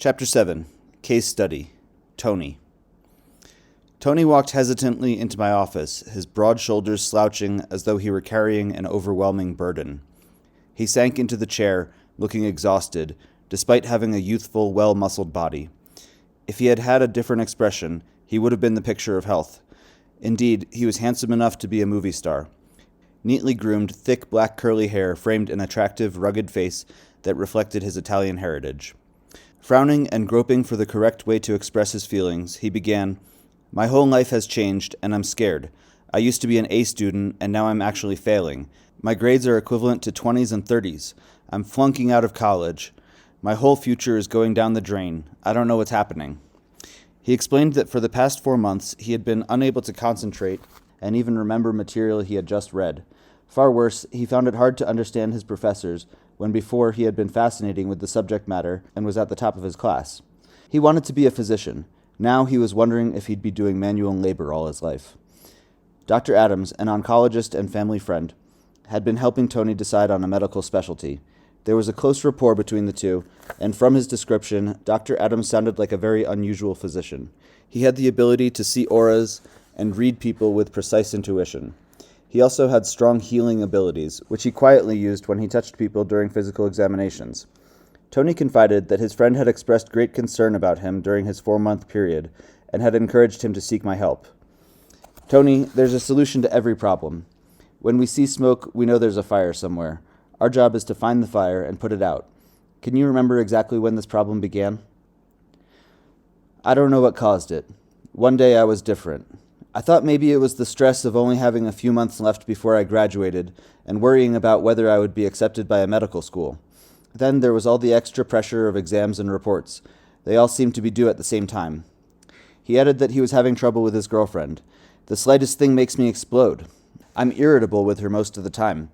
Chapter 7. Case Study. Tony. Tony walked hesitantly into my office, his broad shoulders slouching as though he were carrying an overwhelming burden. He sank into the chair, looking exhausted, despite having a youthful, well-muscled body. If he had had a different expression, he would have been the picture of health. Indeed, he was handsome enough to be a movie star. Neatly groomed, thick black curly hair framed an attractive, rugged face that reflected his Italian heritage. Frowning and groping for the correct way to express his feelings, he began, "My whole life has changed, and I'm scared. I used to be an A student, and now I'm actually failing. My grades are equivalent to 20s and 30s. I'm flunking out of college. My whole future is going down the drain. I don't know what's happening." He explained that for the past 4 months, he had been unable to concentrate and even remember material he had just read. Far worse, he found it hard to understand his professors, when before he had been fascinating with the subject matter and was at the top of his class. He wanted to be a physician. Now he was wondering if he'd be doing manual labor all his life. Dr. Adams, an oncologist and family friend, had been helping Tony decide on a medical specialty. There was a close rapport between the two, and from his description, Dr. Adams sounded like a very unusual physician. He had the ability to see auras and read people with precise intuition. He also had strong healing abilities, which he quietly used when he touched people during physical examinations. Tony confided that his friend had expressed great concern about him during his 4-month period and had encouraged him to seek my help. "Tony, there's a solution to every problem. When we see smoke, we know there's a fire somewhere. Our job is to find the fire and put it out. Can you remember exactly when this problem began?" "I don't know what caused it. One day I was different. I thought maybe it was the stress of only having a few months left before I graduated and worrying about whether I would be accepted by a medical school. Then there was all the extra pressure of exams and reports. They all seemed to be due at the same time." He added that he was having trouble with his girlfriend. "The slightest thing makes me explode. I'm irritable with her most of the time.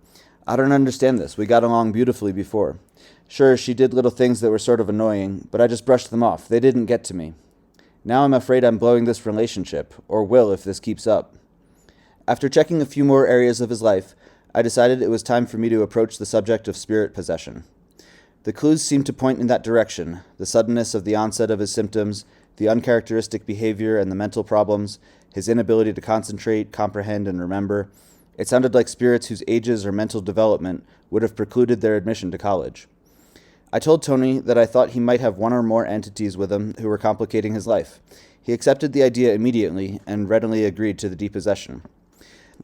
I don't understand this. We got along beautifully before. Sure, she did little things that were sort of annoying, but I just brushed them off. They didn't get to me. Now I'm afraid I'm blowing this relationship, or will if this keeps up." After checking a few more areas of his life, I decided it was time for me to approach the subject of spirit possession. The clues seemed to point in that direction: the suddenness of the onset of his symptoms, the uncharacteristic behavior and the mental problems, his inability to concentrate, comprehend, and remember. It sounded like spirits whose ages or mental development would have precluded their admission to college. I told Tony that I thought he might have one or more entities with him who were complicating his life. He accepted the idea immediately and readily agreed to the depossession.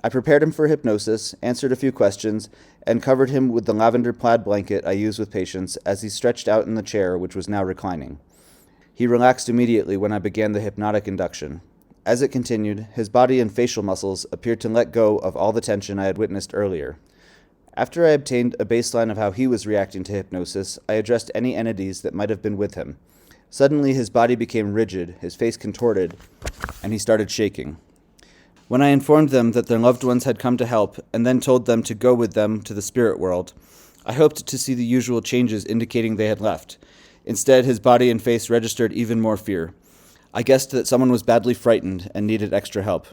I prepared him for hypnosis, answered a few questions, and covered him with the lavender plaid blanket I use with patients as he stretched out in the chair, which was now reclining. He relaxed immediately when I began the hypnotic induction. As it continued, his body and facial muscles appeared to let go of all the tension I had witnessed earlier. After I obtained a baseline of how he was reacting to hypnosis, I addressed any entities that might have been with him. Suddenly, his body became rigid, his face contorted, and he started shaking. When I informed them that their loved ones had come to help, and then told them to go with them to the spirit world, I hoped to see the usual changes indicating they had left. Instead, his body and face registered even more fear. I guessed that someone was badly frightened and needed extra help.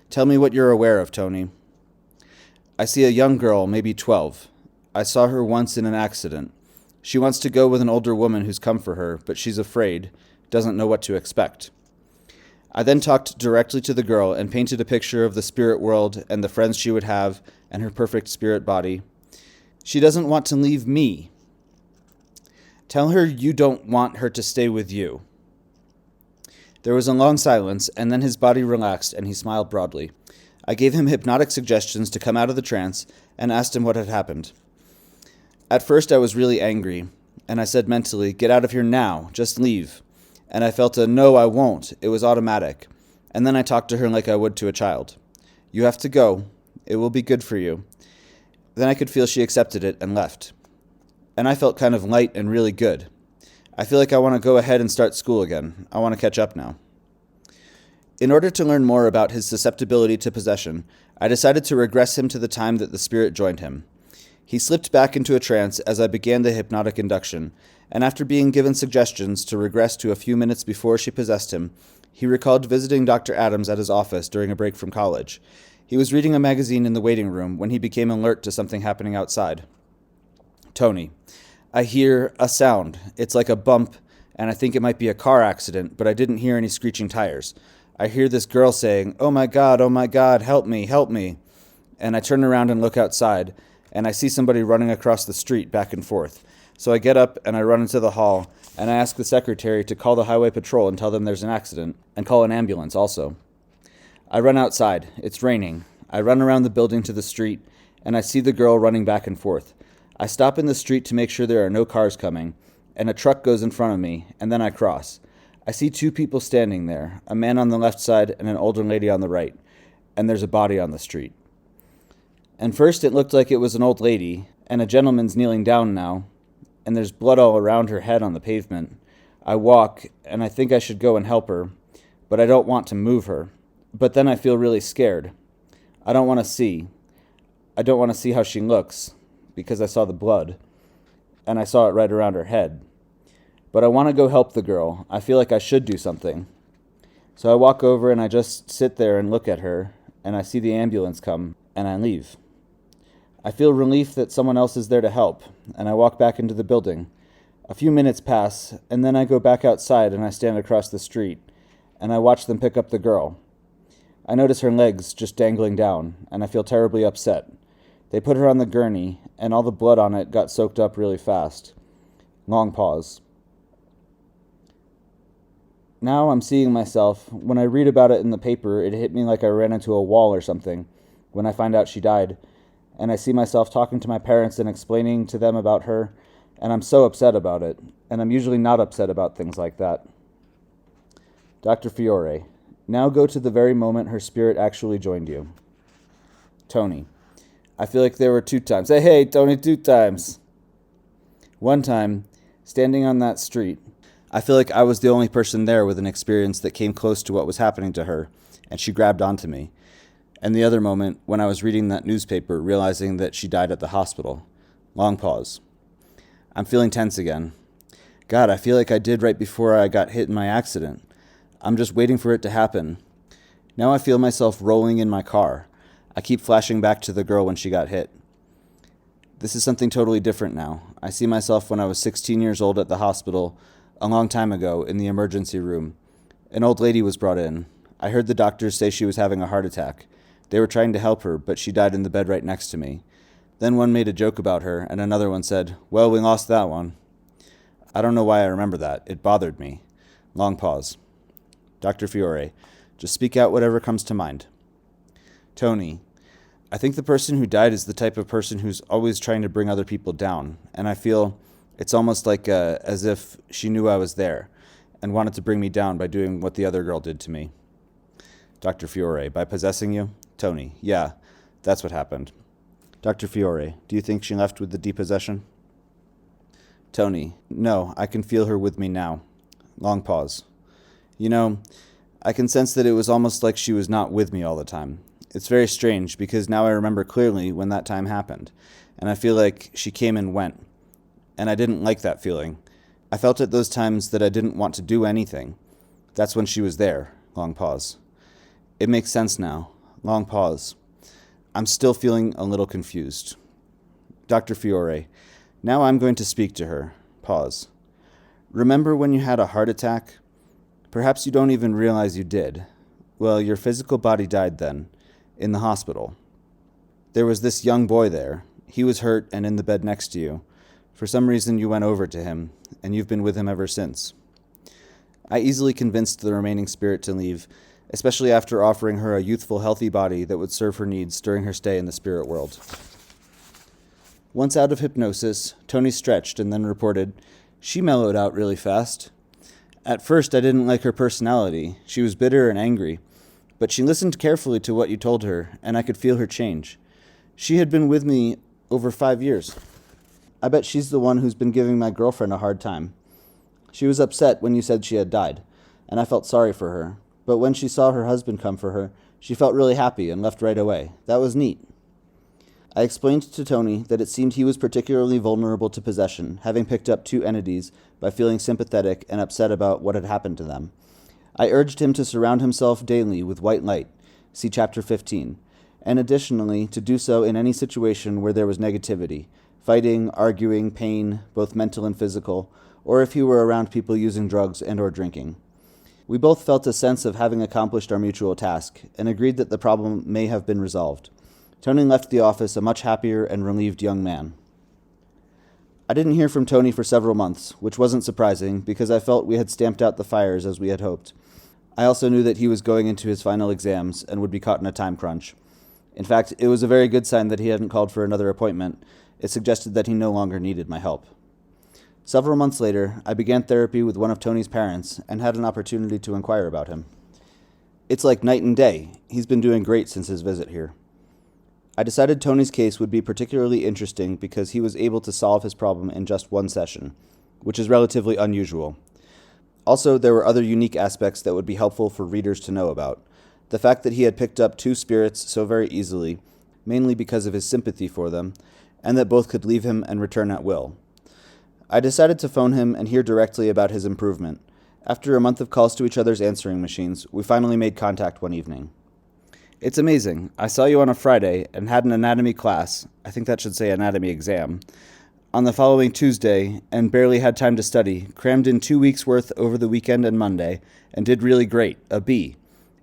"Tell me what you're aware of, Tony." "I see a young girl, maybe 12. I saw her once in an accident. She wants to go with an older woman who's come for her, but she's afraid, doesn't know what to expect." I then talked directly to the girl and painted a picture of the spirit world and the friends she would have and her perfect spirit body. "She doesn't want to leave me. Tell her you don't want her to stay with you." There was a long silence, and then his body relaxed and he smiled broadly. I gave him hypnotic suggestions to come out of the trance and asked him what had happened. At first I was really angry, and I said mentally, "Get out of here now, just leave." And I felt a "no, I won't." It was automatic. And then I talked to her like I would to a child. "You have to go. It will be good for you." Then I could feel she accepted it and left. And I felt kind of light and really good. I feel like I want to go ahead and start school again. I want to catch up now. In order to learn more about his susceptibility to possession, I decided to regress him to the time that the spirit joined him. He slipped back into a trance as I began the hypnotic induction, and after being given suggestions to regress to a few minutes before she possessed him, he recalled visiting Dr. Adams at his office during a break from college. He was reading a magazine in the waiting room when he became alert to something happening outside. "Tony, I hear a sound. It's like a bump, and I think it might be a car accident, but I didn't hear any screeching tires. I hear this girl saying, oh my God, help me, help me. And I turn around and look outside, and I see somebody running across the street back and forth. So I get up and I run into the hall, and I ask the secretary to call the highway patrol and tell them there's an accident, and call an ambulance also. I run outside. It's raining. I run around the building to the street, and I see the girl running back and forth. I stop in the street to make sure there are no cars coming, and a truck goes in front of me, and then I cross. I see two people standing there, a man on the left side and an older lady on the right, and there's a body on the street. And first it looked like it was an old lady, and a gentleman's kneeling down now, and there's blood all around her head on the pavement. I walk, and I think I should go and help her, but I don't want to move her. But then I feel really scared. I don't want to see. I don't want to see how she looks, because I saw the blood, and I saw it right around her head. But I want to go help the girl. I feel like I should do something. So I walk over and I just sit there and look at her, and I see the ambulance come, and I leave. I feel relief that someone else is there to help, and I walk back into the building. A few minutes pass, and then I go back outside and I stand across the street, and I watch them pick up the girl. I notice her legs just dangling down, and I feel terribly upset. They put her on the gurney, and all the blood on it got soaked up really fast. Long pause. Now I'm seeing myself. When I read about it in the paper, it hit me like I ran into a wall or something when I find out she died. And I see myself talking to my parents and explaining to them about her, and I'm so upset about it, and I'm usually not upset about things like that. Dr. Fiore, now go to the very moment her spirit actually joined you. Tony, I feel like there were 2 times. Hey, Tony, 2 times. One time, standing on that street, I feel like I was the only person there with an experience that came close to what was happening to her, and she grabbed onto me. And the other moment, when I was reading that newspaper, realizing that she died at the hospital. Long pause. I'm feeling tense again. God, I feel like I did right before I got hit in my accident. I'm just waiting for it to happen. Now I feel myself rolling in my car. I keep flashing back to the girl when she got hit. This is something totally different now. I see myself when I was 16 years old at the hospital, a long time ago, in the emergency room. An old lady was brought in. I heard the doctors say she was having a heart attack. They were trying to help her, but she died in the bed right next to me. Then one made a joke about her, and another one said, well, we lost that one. I don't know why I remember that. It bothered me. Long pause. Dr. Fiore, just speak out whatever comes to mind. Tony, I think the person who died is the type of person who's always trying to bring other people down, and I feel it's almost like as if she knew I was there and wanted to bring me down by doing what the other girl did to me. Dr. Fiore, by possessing you? Tony, yeah, that's what happened. Dr. Fiore, do you think she left with the depossession? Tony, no, I can feel her with me now. Long pause. You know, I can sense that it was almost like she was not with me all the time. It's very strange because now I remember clearly when that time happened, and I feel like she came and went, and I didn't like that feeling. I felt at those times that I didn't want to do anything. That's when she was there. Long pause. It makes sense now. Long pause. I'm still feeling a little confused. Dr. Fiore, now I'm going to speak to her. Pause. Remember when you had a heart attack? Perhaps you don't even realize you did. Well, your physical body died then, in the hospital. There was this young boy there. He was hurt and in the bed next to you. For some reason you went over to him, and you've been with him ever since. I easily convinced the remaining spirit to leave, especially after offering her a youthful, healthy body that would serve her needs during her stay in the spirit world. Once out of hypnosis, Tony stretched and then reported, she mellowed out really fast. At first, I didn't like her personality. She was bitter and angry, but she listened carefully to what you told her, and I could feel her change. She had been with me over 5 years. I bet she's the one who's been giving my girlfriend a hard time. She was upset when you said she had died, and I felt sorry for her. But when she saw her husband come for her, she felt really happy and left right away. That was neat. I explained to Tony that it seemed he was particularly vulnerable to possession, having picked up 2 entities by feeling sympathetic and upset about what had happened to them. I urged him to surround himself daily with white light, see Chapter 15, and additionally to do so in any situation where there was negativity, fighting, arguing, pain, both mental and physical, or if he were around people using drugs and or drinking. We both felt a sense of having accomplished our mutual task, and agreed that the problem may have been resolved. Tony left the office a much happier and relieved young man. I didn't hear from Tony for several months, which wasn't surprising because I felt we had stamped out the fires as we had hoped. I also knew that he was going into his final exams and would be caught in a time crunch. In fact, it was a very good sign that he hadn't called for another appointment. It suggested that he no longer needed my help. Several months later, I began therapy with one of Tony's parents and had an opportunity to inquire about him. It's like night and day. He's been doing great since his visit here. I decided Tony's case would be particularly interesting because he was able to solve his problem in just one session, which is relatively unusual. Also, there were other unique aspects that would be helpful for readers to know about. The fact that he had picked up 2 spirits so very easily, mainly because of his sympathy for them, and that both could leave him and return at will. I decided to phone him and hear directly about his improvement. After a month of calls to each other's answering machines, we finally made contact one evening. It's amazing. I saw you on a Friday and had an anatomy class, I think that should say anatomy exam, on the following Tuesday, and barely had time to study, crammed in 2 weeks' worth over the weekend and Monday, and did really great, a B.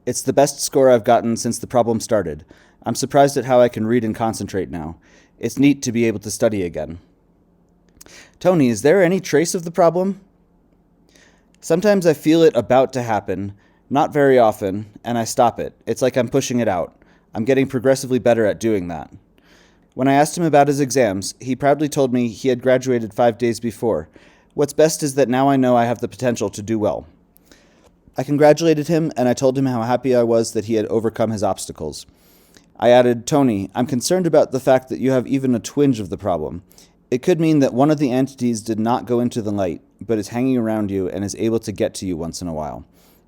It's the best score I've gotten since the problem started. I'm surprised at how I can read and concentrate now. It's neat to be able to study again. Tony, is there any trace of the problem? Sometimes I feel it about to happen, not very often, and I stop it. It's like I'm pushing it out. I'm getting progressively better at doing that. When I asked him about his exams, he proudly told me he had graduated 5 days before. What's best is that now I know I have the potential to do well. I congratulated him, and I told him how happy I was that he had overcome his obstacles. I added, Tony, I'm concerned about the fact that you have even a twinge of the problem. It could mean that one of the entities did not go into the light, but is hanging around you and is able to get to you once in a while.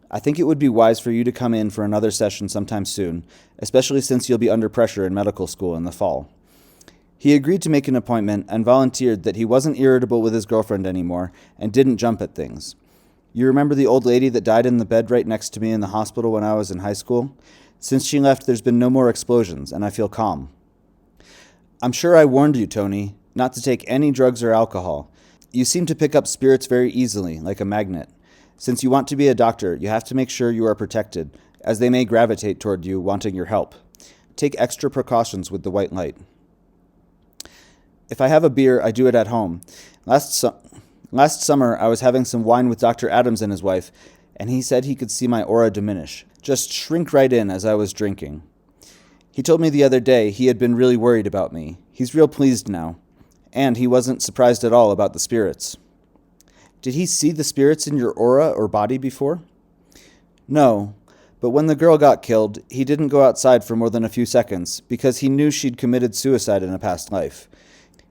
I think it would be wise for you to come in for another session sometime soon, especially since you'll be under pressure in medical school in the fall. He agreed to make an appointment and volunteered that he wasn't irritable with his girlfriend anymore and didn't jump at things. You remember the old lady that died in the bed right next to me in the hospital when I was in high school? Since she left, there's been no more explosions, and I feel calm. I'm sure I warned you, Tony, not to take any drugs or alcohol. You seem to pick up spirits very easily, like a magnet. Since you want to be a doctor, you have to make sure you are protected, as they may gravitate toward you, wanting your help. Take extra precautions with the white light. If I have a beer, I do it at home. Last summer, I was having some wine with Dr. Adams and his wife, and he said he could see my aura diminish, just shrink right in as I was drinking. He told me the other day he had been really worried about me. He's real pleased now, and he wasn't surprised at all about the spirits. Did he see the spirits in your aura or body before? No, but when the girl got killed, he didn't go outside for more than a few seconds because he knew she'd committed suicide in a past life.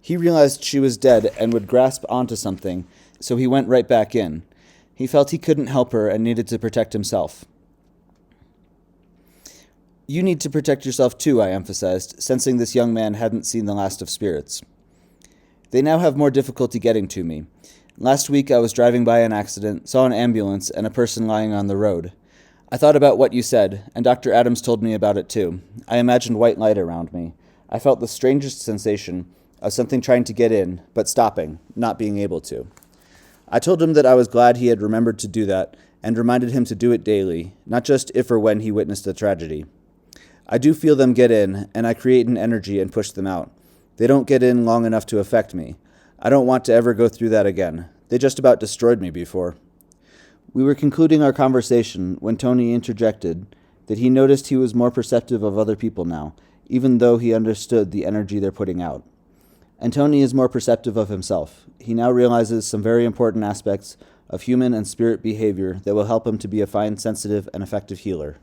He realized she was dead and would grasp onto something, so he went right back in. He felt he couldn't help her and needed to protect himself. You need to protect yourself too, I emphasized, sensing this young man hadn't seen the last of spirits. They now have more difficulty getting to me. Last week I was driving by an accident, saw an ambulance, and a person lying on the road. I thought about what you said, and Dr. Adams told me about it too. I imagined white light around me. I felt the strangest sensation of something trying to get in, but stopping, not being able to. I told him that I was glad he had remembered to do that, and reminded him to do it daily, not just if or when he witnessed a tragedy. I do feel them get in, and I create an energy and push them out. They don't get in long enough to affect me. I don't want to ever go through that again. They just about destroyed me before. We were concluding our conversation when Tony interjected that he noticed he was more perceptive of other people now, even though he understood the energy they're putting out. And Tony is more perceptive of himself. He now realizes some very important aspects of human and spirit behavior that will help him to be a fine, sensitive, and effective healer.